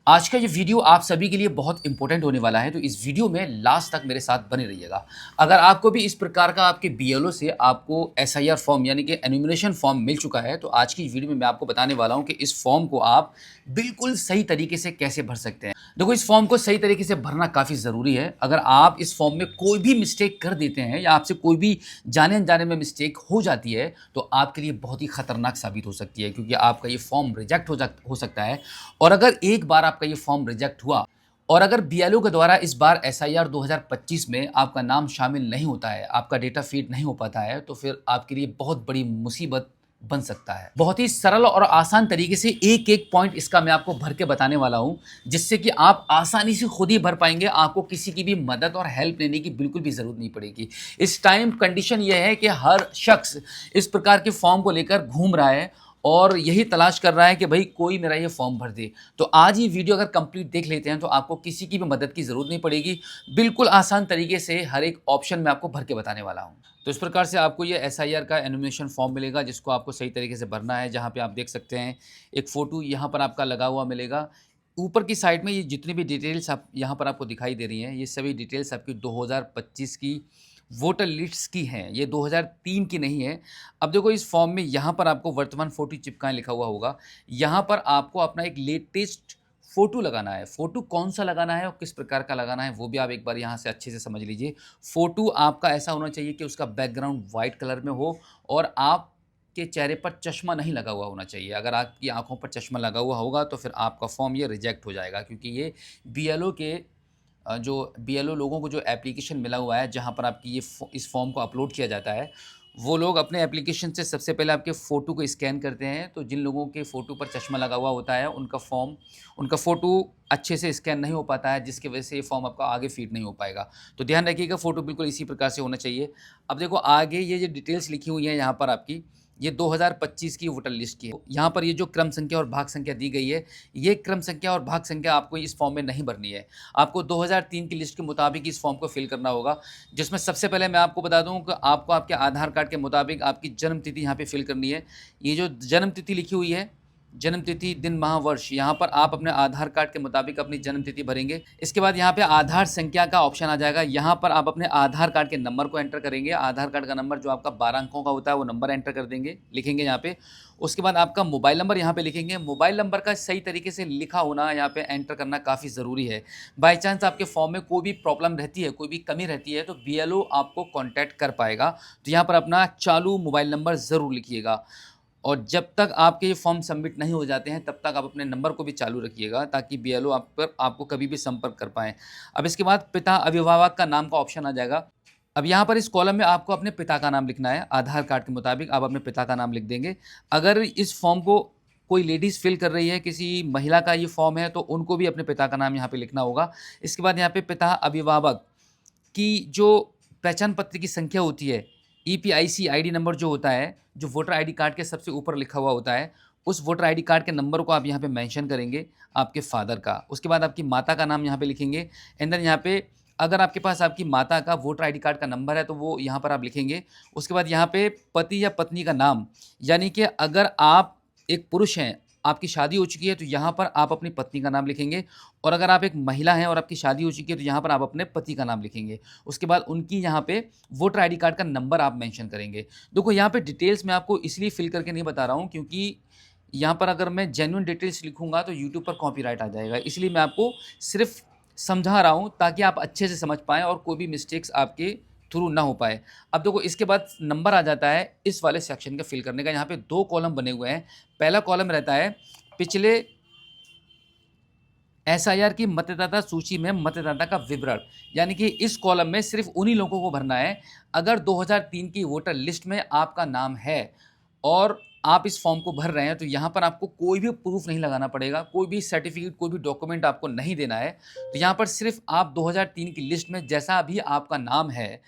आज का ये वीडियो आप सभी के लिए बहुत इंपॉर्टेंट होने वाला है, तो इस वीडियो में लास्ट तक मेरे साथ बने रहिएगा। अगर आपको भी इस प्रकार का आपके बीएलओ से आपको एसआईआर फॉर्म यानी कि एनुमरेशन फॉर्म मिल चुका है, तो आज की वीडियो में मैं आपको बताने वाला हूं कि इस फॉर्म को आप बिल्कुल सही तरीके से कैसे भर सकते हैं। देखो, इस फॉर्म को सही तरीके से भरना काफ़ी ज़रूरी है। अगर आप इस फॉर्म में कोई भी मिस्टेक कर देते हैं या आपसे कोई भी जाने अनजाने में मिस्टेक हो जाती है, तो आपके लिए बहुत ही खतरनाक साबित हो सकती है, क्योंकि आपका ये फॉर्म रिजेक्ट हो सकता है। और अगर एक बार आपका ये फॉर्म रिजेक्ट हुआ और अगर बीएलओ के द्वारा इस बार एसआईआर 2025 में आपका नाम शामिल नहीं होता है, आपका डेटा फीड नहीं हो पाता है, तो फिर आपके लिए बहुत बड़ी मुसीबत बन सकता है। बहुत ही सरल और आसान तरीके से एक एक पॉइंट इसका मैं आपको भर के बताने वाला हूं, जिससे कि आप आसानी से खुद ही भर पाएंगे। आपको किसी की भी मदद और हेल्प लेने की बिल्कुल भी जरूरत नहीं पड़ेगी। इस टाइम कंडीशन यह है कि हर शख्स इस प्रकार के फॉर्म को लेकर घूम रहा है और यही तलाश कर रहा है कि भाई कोई मेरा ये फॉर्म भर दे। तो आज ये वीडियो अगर कंप्लीट देख लेते हैं तो आपको किसी की भी मदद की ज़रूरत नहीं पड़ेगी। बिल्कुल आसान तरीके से हर एक ऑप्शन मैं आपको भर के बताने वाला हूँ। तो इस प्रकार से आपको ये एसआईआर का एनुमरेशन फॉर्म मिलेगा, जिसको आपको सही तरीके से भरना है। जहाँ पे आप देख सकते हैं एक फ़ोटो यहाँ पर आपका लगा हुआ मिलेगा। ऊपर की साइड में ये जितनी भी डिटेल्स आप यहाँ पर आपको दिखाई दे रही हैं, ये सभी डिटेल्स आपकी 2025 की वोटर लिस्ट्स की हैं, ये 2003 की नहीं है। अब देखो, इस फॉर्म में यहाँ पर आपको वर्तमान फ़ोटो चिपकाएँ लिखा हुआ होगा। यहाँ पर आपको अपना एक लेटेस्ट फ़ोटो लगाना है। फ़ोटो कौन-सा लगाना है और किस प्रकार का लगाना है, वो भी आप एक बार यहाँ से अच्छे से समझ लीजिए। फ़ोटो आपका ऐसा होना चाहिए कि उसका बैकग्राउंड वाइट कलर में हो और आपके चेहरे पर चश्मा नहीं लगा हुआ होना चाहिए। अगर आपकी आँखों पर चश्मा लगा हुआ होगा, तो फिर आपका फ़ॉर्म ये रिजेक्ट हो जाएगा, क्योंकि ये बीएलओ के जो बीएलओ लोगों को जो एप्लीकेशन मिला हुआ है, जहाँ पर आपकी इस फॉर्म को अपलोड किया जाता है, वो लोग अपने एप्लीकेशन से सबसे पहले आपके फ़ोटो को स्कैन करते हैं। तो जिन लोगों के फ़ोटो पर चश्मा लगा हुआ होता है, उनका फ़ोटो अच्छे से स्कैन नहीं हो पाता है, जिसकी वजह से ये फॉर्म आपका आगे फीड नहीं हो पाएगा। तो ध्यान रखिएगा, फ़ोटो बिल्कुल इसी प्रकार से होना चाहिए। अब देखो, आगे ये जो डिटेल्स लिखी हुई हैं यहाँ पर आपकी, ये 2025 की वोटर लिस्ट की है। यहाँ पर ये जो क्रम संख्या और भाग संख्या दी गई है, ये क्रम संख्या और भाग संख्या आपको इस फॉर्म में नहीं भरनी है। आपको 2003 की लिस्ट के मुताबिक इस फॉर्म को फिल करना होगा, जिसमें सबसे पहले मैं आपको बता दूं कि आपको आपके आधार कार्ड के मुताबिक आपकी जन्म तिथि यहाँ पे फिल करनी है। ये जो जन्म तिथि लिखी हुई है, जन्म तिथि, दिन, माह, वर्ष, यहाँ पर आप अपने आधार कार्ड के मुताबिक अपनी जन्म तिथि भरेंगे। इसके बाद यहाँ पे आधार संख्या का ऑप्शन आ जाएगा। यहाँ पर आप अपने आधार कार्ड के नंबर को एंटर करेंगे। आधार कार्ड का नंबर जो आपका 12 अंकों का होता है, वो नंबर एंटर कर देंगे, लिखेंगे यहाँ पे। उसके बाद आपका मोबाइल नंबर यहाँ पे लिखेंगे। मोबाइल नंबर का सही तरीके से लिखा होना यहाँ पे एंटर करना काफ़ी ज़रूरी है। बाई चांस आपके फॉर्म में कोई भी प्रॉब्लम रहती है, कोई भी कमी रहती है, तो बीएलओ आपको कॉन्टैक्ट कर पाएगा। तो यहाँ पर अपना चालू मोबाइल नंबर ज़रूर लिखिएगा। और जब तक आपके ये फॉर्म सबमिट नहीं हो जाते हैं, तब तक आप अपने नंबर को भी चालू रखिएगा, ताकि बीएलओ आपको कभी भी संपर्क कर पाएँ। अब इसके बाद पिता अभिभावक का नाम का ऑप्शन आ जाएगा। अब यहाँ पर इस कॉलम में आपको अपने पिता का नाम लिखना है। आधार कार्ड के मुताबिक आप अपने पिता का नाम लिख देंगे। अगर इस फॉर्म को कोई लेडीज़ फिल कर रही है, किसी महिला का ये फॉर्म है, तो उनको भी अपने पिता का नाम यहाँ पे लिखना होगा। इसके बाद यहाँ पे पिता अभिभावक की जो पहचान पत्र की संख्या होती है, ईपीआईसी आईडी नंबर जो होता है, जो वोटर आईडी कार्ड के सबसे ऊपर लिखा हुआ होता है, उस वोटर आईडी कार्ड के नंबर को आप यहाँ पे मेंशन करेंगे, आपके फादर का। उसके बाद आपकी माता का नाम यहाँ पे लिखेंगे। एंड देन यहाँ पे अगर आपके पास आपकी माता का वोटर आईडी कार्ड का नंबर है, तो वो यहाँ पर आप लिखेंगे। उसके बाद यहाँ पे पति या पत्नी का नाम, यानी कि अगर आप एक पुरुष हैं, आपकी शादी हो चुकी है, तो यहाँ पर आप अपनी पत्नी का नाम लिखेंगे। और अगर आप एक महिला हैं और आपकी शादी हो चुकी है, तो यहाँ पर आप अपने पति का नाम लिखेंगे। उसके बाद उनकी यहाँ पे वोटर आईडी कार्ड का नंबर आप मेंशन करेंगे। देखो, यहाँ पे डिटेल्स मैं आपको इसलिए फिल करके नहीं बता रहा हूँ, क्योंकि यहाँ पर अगर मैं जेन्युइन डिटेल्स लिखूँगा तो यूट्यूब पर कॉपीराइट आ जाएगा। इसलिए मैं आपको सिर्फ समझा रहा हूँ, ताकि आप अच्छे से समझ पाएँ और कोई भी मिस्टेक्स आपके थ्रू ना हो पाए। अब देखो, इसके बाद नंबर आ जाता है इस वाले सेक्शन का फिल करने का। यहाँ पे 2 कॉलम बने हुए हैं। पहला कॉलम रहता है पिछले एसआईआर की मतदाता सूची में मतदाता का विवरण, यानी कि इस कॉलम में सिर्फ उन्हीं लोगों को भरना है अगर 2003 की वोटर लिस्ट में आपका नाम है और आप इस फॉर्म को भर रहे हैं। तो यहाँ पर आपको कोई भी प्रूफ नहीं लगाना पड़ेगा, कोई भी सर्टिफिकेट, कोई भी डॉक्यूमेंट आपको नहीं देना है। तो यहाँ पर सिर्फ आप 2003 की लिस्ट में जैसा भी आपका नाम है,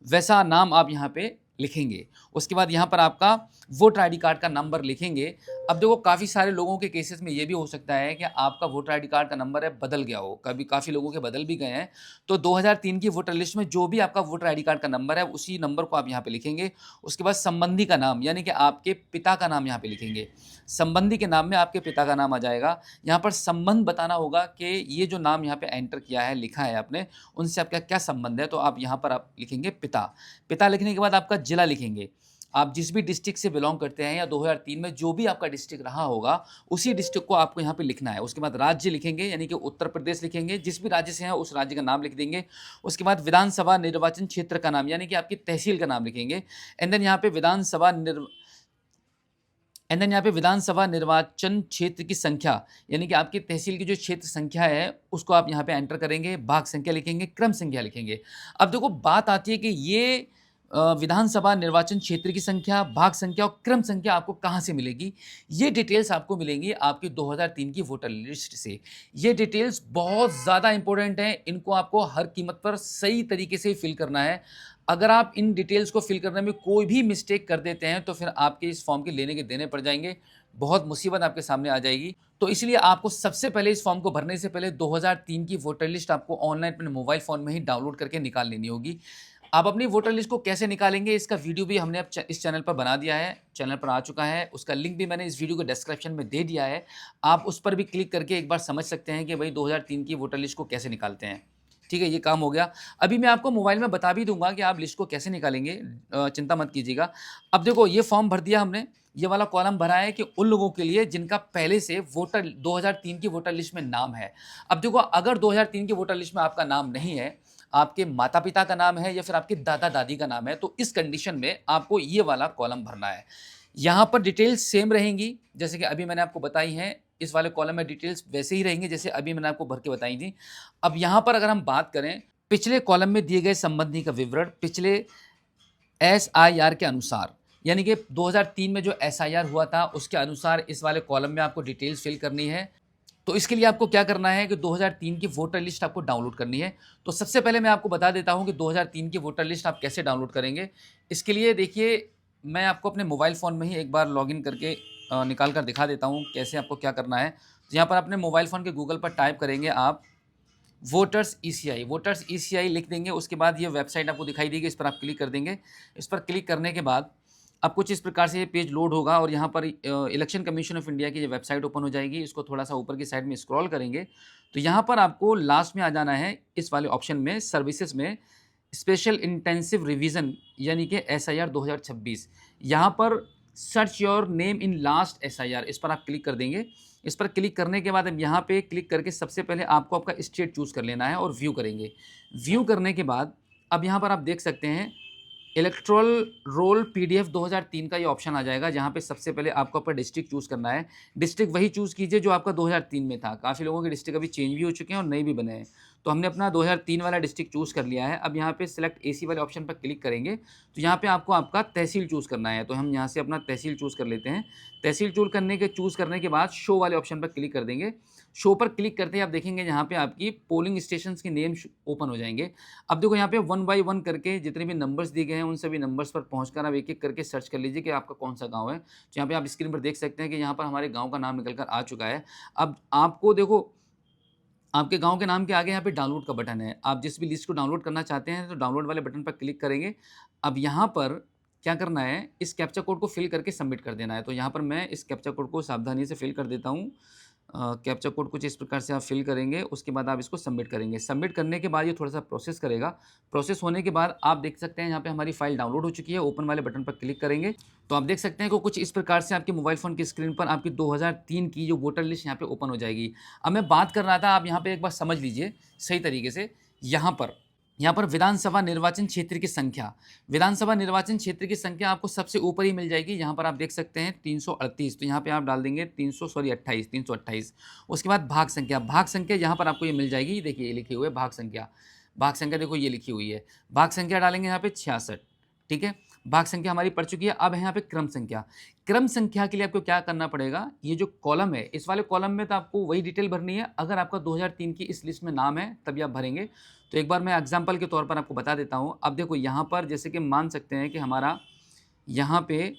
वैसा नाम आप यहाँ पे लिखेंगे। उसके बाद यहाँ पर आपका वोटर आईडी कार्ड का नंबर लिखेंगे। अब देखो काफ़ी सारे लोगों के केसेस में ये भी हो सकता है कि आपका वोटर आईडी कार्ड का नंबर है बदल गया हो, कभी काफ़ी लोगों के बदल भी गए हैं। तो 2003 की वोटर लिस्ट में जो भी आपका वोटर आईडी कार्ड का नंबर है उसी नंबर को आप यहाँ पे लिखेंगे। उसके बाद संबंधी का नाम यानी कि आपके पिता का नाम यहाँ पे लिखेंगे। संबंधी के नाम में आपके पिता का नाम आ जाएगा। यहाँ पर संबंध बताना होगा कि ये जो नाम यहाँ पे एंटर किया है, लिखा है आपने, उनसे आपका क्या संबंध है, तो आप यहाँ पर आप लिखेंगे पिता। पिता लिखने के बाद आपका जिला लिखेंगे। आप जिस भी डिस्ट्रिक्ट से बिलोंग करते हैं या 2003 में जो भी आपका डिस्ट्रिक्ट रहा होगा उसी डिस्ट्रिक्ट को आपको यहाँ पे लिखना है। उसके बाद राज्य लिखेंगे यानी कि उत्तर प्रदेश लिखेंगे, जिस भी राज्य से हैं उस राज्य का नाम लिख देंगे। उसके बाद विधानसभा निर्वाचन क्षेत्र का नाम यानी कि आपकी तहसील का नाम लिखेंगे। एंड देन यहाँ पे विधानसभा निर्वाचन क्षेत्र की संख्या यानी कि आपकी तहसील की जो क्षेत्र संख्या है उसको आप यहाँ पे एंटर करेंगे। भाग संख्या लिखेंगे, क्रम संख्या लिखेंगे। अब देखो बात आती है कि ये विधानसभा निर्वाचन क्षेत्र की संख्या, भाग संख्या और क्रम संख्या आपको कहाँ से मिलेगी? ये डिटेल्स आपको मिलेंगी आपकी 2003 की वोटर लिस्ट से। ये डिटेल्स बहुत ज़्यादा इंपॉर्टेंट हैं, इनको आपको हर कीमत पर सही तरीके से फिल करना है। अगर आप इन डिटेल्स को फिल करने में कोई भी मिस्टेक कर देते हैं तो फिर आपके इस फॉर्म के लेने के देने पड़ जाएंगे, बहुत मुसीबत आपके सामने आ जाएगी। तो इसलिए आपको सबसे पहले इस फॉर्म को भरने से पहले 2003 की वोटर लिस्ट आपको ऑनलाइन अपने मोबाइल फ़ोन में ही डाउनलोड करके निकाल लेनी होगी। आप अपनी वोटर लिस्ट को कैसे निकालेंगे इसका वीडियो भी हमने अब इस चैनल पर बना दिया है, चैनल पर आ चुका है। उसका लिंक भी मैंने इस वीडियो के डिस्क्रिप्शन में दे दिया है। आप उस पर भी क्लिक करके एक बार समझ सकते हैं कि भाई 2003 की वोटर लिस्ट को कैसे निकालते हैं। ठीक है, ये काम हो गया। अभी मैं आपको मोबाइल में बता भी दूंगा कि आप लिस्ट को कैसे निकालेंगे, चिंता मत कीजिएगा। अब देखो ये फॉर्म भर दिया हमने, ये वाला कॉलम भरा है कि उन लोगों के लिए जिनका पहले से वोटर 2003 की वोटर लिस्ट में नाम है। अब देखो अगर 2003 की वोटर लिस्ट में आपका नाम नहीं है, आपके माता पिता का नाम है या फिर आपके दादा दादी का नाम है, तो इस कंडीशन में आपको ये वाला कॉलम भरना है। यहाँ पर डिटेल्स सेम रहेंगी जैसे कि अभी मैंने आपको बताई हैं। इस वाले कॉलम में डिटेल्स वैसे ही रहेंगे जैसे अभी मैंने आपको भर के बताई थी। अब यहाँ पर अगर हम बात करें पिछले कॉलम में दिए गए संबंधी का विवरण पिछले SIR के अनुसार, यानी कि 2003 में जो SIR हुआ था उसके अनुसार इस वाले कॉलम में आपको डिटेल्स फिल करनी है। तो इसके लिए आपको क्या करना है कि 2003 की वोटर लिस्ट आपको डाउनलोड करनी है। तो सबसे पहले मैं आपको बता देता हूं कि 2003 की वोटर लिस्ट आप कैसे डाउनलोड करेंगे। इसके लिए देखिए मैं आपको अपने मोबाइल फ़ोन में ही एक बार लॉगिन करके निकाल कर दिखा देता हूं कैसे आपको क्या करना है। तो यहाँ पर अपने मोबाइल फ़ोन के गूगल पर टाइप करेंगे आप वोटर्स ECI लिख देंगे। उसके बाद ये वेबसाइट आपको दिखाई देगी, इस पर आप क्लिक कर देंगे। इस पर क्लिक करने के बाद अब कुछ इस प्रकार से ये पेज लोड होगा और यहाँ पर इलेक्शन कमीशन ऑफ इंडिया की ये वेबसाइट ओपन हो जाएगी। इसको थोड़ा सा ऊपर की साइड में स्क्रॉल करेंगे तो यहाँ पर आपको लास्ट में आ जाना है इस वाले ऑप्शन में सर्विसेज में स्पेशल इंटेंसिव रिवीजन यानी कि SIR 2026। यहाँ पर search your name in last SIR, इस पर आप क्लिक कर देंगे। इस पर क्लिक करने के बाद अब यहाँ पे क्लिक करके सबसे पहले आपको आपका स्टेट चूज़ कर लेना है और व्यू करेंगे। व्यू करने के बाद अब यहाँ पर आप देख सकते हैं इलेक्ट्रोल रोल PDF 2003 का ये ऑप्शन आ जाएगा जहाँ पे सबसे पहले आपको अपना डिस्ट्रिक्ट चूज़ करना है। डिस्ट्रिक्ट वही चूज़ कीजिए जो आपका 2003 में था। काफ़ी लोगों के डिस्ट्रिक्ट अभी चेंज भी हो चुके हैं और नए भी बने हैं, तो हमने अपना 2003 वाला डिस्ट्रिक्ट चूज़ कर लिया है। अब यहाँ पे सिलेक्ट AC वाले ऑप्शन पर क्लिक करेंगे तो यहाँ पे आपको आपका तहसील चूज़ करना है। तो हम यहाँ से अपना तहसील चूज़ कर लेते हैं। तहसील चूज़ करने के बाद शो वाले ऑप्शन पर क्लिक कर देंगे। शो पर क्लिक करते ही आप देखेंगे यहाँ पे आपकी पोलिंग स्टेशन के नेम ओपन हो जाएंगे। अब देखो यहाँ पे 1 बाय 1 करके जितने भी नंबर्स दिए गए हैं उन सभी नंबर्स पर पहुँचकर आप एक एक करके सर्च कर लीजिए कि आपका कौन सा गाँव है। तो यहाँ पे आप स्क्रीन पर देख सकते हैं कि यहाँ पर हमारे गाँव का नाम निकल कर आ चुका है। अब आपको देखो आपके गाँव के नाम के आगे यहाँ पे डाउनलोड का बटन है। आप जिस भी लिस्ट को डाउनलोड करना चाहते हैं तो डाउनलोड वाले बटन पर क्लिक करेंगे। अब यहाँ पर क्या करना है, इस कैप्चा कोड को फिल करके सबमिट कर देना है। तो यहाँ पर मैं इस कैप्चा कोड को सावधानी से फिल कर देता हूँ। कैप्चा कोड कुछ इस प्रकार से आप फिल करेंगे, उसके बाद आप इसको सबमिट करेंगे। सबमिट करने के बाद ये थोड़ा सा प्रोसेस करेगा। प्रोसेस होने के बाद आप देख सकते हैं यहाँ पे हमारी फाइल डाउनलोड हो चुकी है। ओपन वाले बटन पर क्लिक करेंगे तो आप देख सकते हैं कि कुछ इस प्रकार से आपके मोबाइल फ़ोन की स्क्रीन पर आपकी 2003 की जो वोटर लिस्ट यहाँ पे ओपन हो जाएगी। अब मैं बात कर रहा था, आप यहाँ पे एक बार समझ लीजिए सही तरीके से। यहाँ पर विधानसभा निर्वाचन क्षेत्र की संख्या, विधानसभा निर्वाचन क्षेत्र की संख्या आपको सबसे ऊपर ही मिल जाएगी। यहाँ पर आप देख सकते हैं 338, तो यहाँ पे आप डाल देंगे 328। उसके बाद भाग संख्या यहाँ पर आपको ये मिल जाएगी। देखिए ये लिखी हुई है भाग संख्या देखो ये लिखी हुई है। भाग संख्या डालेंगे यहाँ पे 66। ठीक है, भाग संख्या हमारी पड़ चुकी है। अब है यहाँ पे क्रम संख्या के लिए आपको क्या करना पड़ेगा, ये जो कॉलम है इस वाले कॉलम में तो आपको वही डिटेल भरनी है। अगर आपका 2003 की इस लिस्ट में नाम है तभी आप भरेंगे। तो एक बार मैं एग्जांपल के तौर पर आपको बता देता हूँ। अब देखो यहाँ पर जैसे कि मान सकते हैं कि हमारा यहाँ पे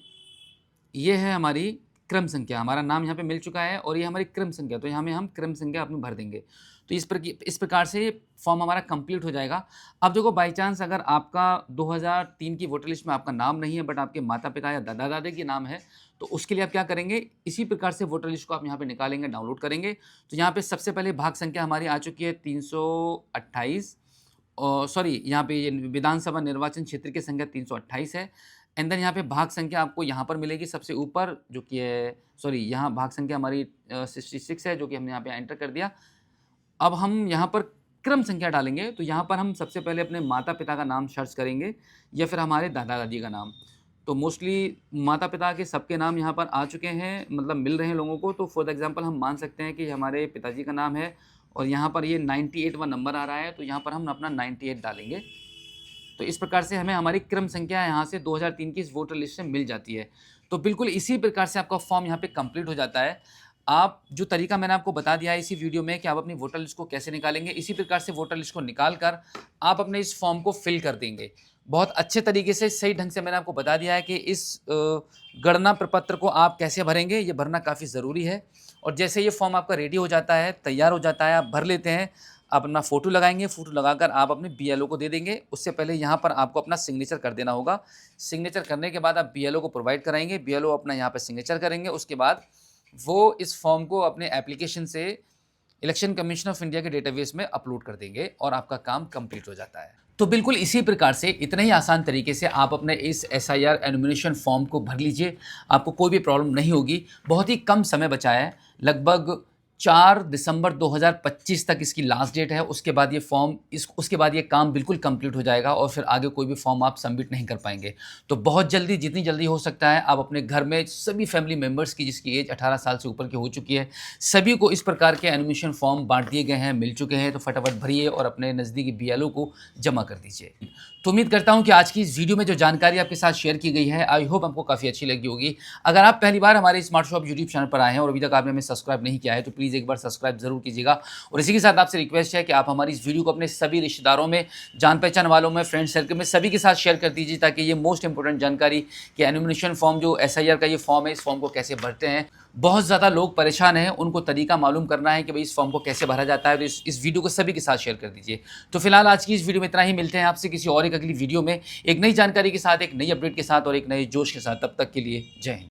ये है हमारी क्रम संख्या, हमारा नाम यहाँ पे मिल चुका है और ये हमारी क्रम संख्या, तो यहाँ में हम क्रम संख्या अपनी भर देंगे। तो इस प्रकार से ये फॉर्म हमारा कंप्लीट हो जाएगा। अब देखो बाई चांस अगर आपका 2003 की वोटर लिस्ट में आपका नाम नहीं है बट आपके माता-पिता या दादा-दादी के नाम है, तो उसके लिए आप क्या करेंगे, इसी प्रकार से वोटर लिस्ट को आप यहाँ पे निकालेंगे, डाउनलोड करेंगे। तो यहाँ पे सबसे पहले भाग संख्या हमारी आ चुकी है 328 सॉरी यहाँ पे ये विधानसभा निर्वाचन क्षेत्र की संख्या 328 है। एंड देन यहाँ पे भाग संख्या आपको यहाँ पर मिलेगी सबसे ऊपर, जो कि है सॉरी यहाँ भाग संख्या हमारी 66 है, जो कि हमने यहाँ पे एंटर कर दिया। अब हम यहाँ पर क्रम संख्या डालेंगे, तो यहाँ पर हम सबसे पहले अपने माता-पिता का नाम सर्च करेंगे या फिर हमारे दादा-दादी का नाम। तो मोस्टली माता-पिता के सबके नाम यहाँ पर आ चुके हैं, मतलब मिल रहे हैं लोगों को। तो फॉर द एग्ज़ाम्पल हम मान सकते हैं कि हमारे पिताजी का नाम है और यहाँ पर ये 98वाँ नंबर आ रहा है, तो यहाँ पर हम अपना 98 डालेंगे। तो इस प्रकार से हमें हमारी क्रम संख्या यहाँ से 2003 की इस वोटर लिस्ट से मिल जाती है। तो बिल्कुल इसी प्रकार से आपका फॉर्म यहाँ पे कंप्लीट हो जाता है। आप जो तरीका मैंने आपको बता दिया है इसी वीडियो में कि आप अपनी वोटर लिस्ट को कैसे निकालेंगे, इसी प्रकार से वोटर लिस्ट को निकाल कर आप अपने इस फॉर्म को फिल कर देंगे। बहुत अच्छे तरीके से, सही ढंग से मैंने आपको बता दिया है कि इस गणना प्रपत्र को आप कैसे भरेंगे, ये भरना काफ़ी ज़रूरी है। और जैसे ये फॉर्म आपका रेडी हो जाता है, तैयार हो जाता है, आप भर लेते हैं, आप अपना फ़ोटो लगाएंगे, फ़ोटो लगाकर आप अपने बीएलओ को दे देंगे। उससे पहले यहाँ पर आपको अपना सिग्नेचर कर देना होगा। सिग्नेचर करने के बाद आप बीएलओ को प्रोवाइड कराएंगे, बीएलओ अपना यहाँ पर सिग्नेचर करेंगे। उसके बाद वो इस फॉर्म को अपने एप्लीकेशन से इलेक्शन कमीशन ऑफ इंडिया के डेटाबेस में अपलोड कर देंगे और आपका काम कंप्लीट हो जाता है। तो बिल्कुल इसी प्रकार से, इतने ही आसान तरीके से आप अपने इस एसआईआर एनुमिनेशन फॉर्म को भर लीजिए, आपको कोई भी प्रॉब्लम नहीं होगी। बहुत ही कम समय बचा है, लगभग 4 दिसंबर 2025 तक इसकी लास्ट डेट है। उसके बाद ये फॉर्म उसके बाद ये काम बिल्कुल कंप्लीट हो जाएगा और फिर आगे कोई भी फॉर्म आप सबमिट नहीं कर पाएंगे। तो बहुत जल्दी, जितनी जल्दी हो सकता है, आप अपने घर में सभी फैमिली मेम्बर्स की जिसकी एज 18 साल से ऊपर की हो चुकी है, सभी को इस प्रकार के एनुमिनेशन फॉर्म बांट दिए गए हैं, मिल चुके हैं। तो फटाफट भरिए और अपने नज़दीकी बीएलओ को जमा कर दीजिए। तो उम्मीद करता हूं कि आज की इस वीडियो में जो जानकारी आपके साथ शेयर की गई है, आई होप आपको काफ़ी अच्छी लगी होगी। अगर आप पहली बार हमारे स्मार्ट शॉप यूट्यूब चैनल पर आए हैं और अभी तक आपने हमें सब्सक्राइब नहीं किया है, तो प्लीज़ एक बार सब्सक्राइब जरूर कीजिएगा। और इसी के साथ आपसे रिक्वेस्ट है कि आप हमारी इस वीडियो को अपने सभी रिश्तेदारों में, जान पहचान वालों में, फ्रेंड सर्कल में, सभी के साथ शेयर कर दीजिए, ताकि ये मोस्ट इंपॉर्टेंट जानकारी कि एनुमिनेशन फॉर्म, जो एसआईआर का ये फॉर्म है, इस फॉर्म को कैसे भरते हैं, बहुत ज़्यादा लोग परेशान हैं, उनको तरीका मालूम करना है कि भाई इस फॉर्म को कैसे भरा जाता है। तो इस वीडियो को सभी के साथ शेयर कर दीजिए। तो फिलहाल आज की इस वीडियो में इतना ही। मिलते हैं आपसे किसी और एक अगली वीडियो में, एक नई जानकारी के साथ, एक नई अपडेट के साथ और एक नए जोश के साथ। तब तक के लिए जय हिंद।